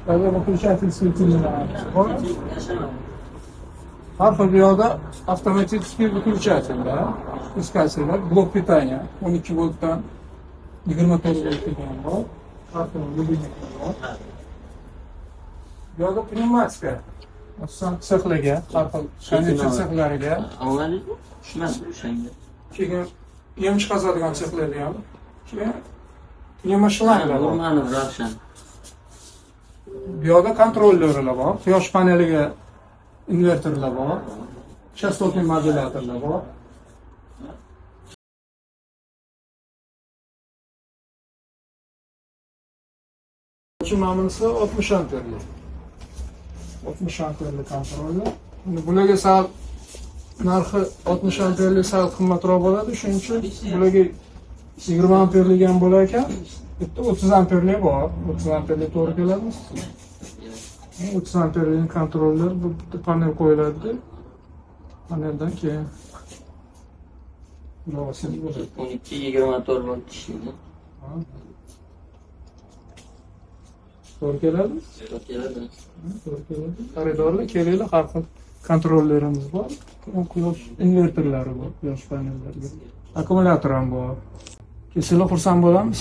Böyle выключатель светильника. Har xil bu yoqda avtomatiskiy выключатель, искатель, blok питания 12 voltdan 24 voltgacha bor. Har xil любимый bor. Bu yoqda pnevmatika. Asosan sexlarga, har xil konditser sexlariga, Anladingmi? Tushunmadim o'shanga. keyin yem chiqazadigan sexlarga ham, keyin pnevma shlanglar bor. Normani Ravshan. Bu yoqda kontrollerlar bor, quyosh paneliga inverterlar bor, частотный modulatorlar bor. Manisi 60 amperli. 60 amperli kontroller. Endi bularga sal narxi 60 amperli sal qimmatroq bo'ladi, shuning uchun bularga 20 amperli ham bo'lar ekan. Bitta 30 amperli bor. 30 amperli to'g'ri keladimi? 30 amperli kontroller bu bitta panel qo'yiladi. Paneldan keyin ilovasiz bo'ladi. 12-24 volt ishlaydi. To'g'ri keladimi? To'g'ri keladi. To'g'ri keladi. Xaridorlar kelinglar, har xil kontrollerimiz bor. Quyosh inverterlari bor, quyosh panellariga. Akkumulyator ham bor. Kelsalar xursand bo'lamiz.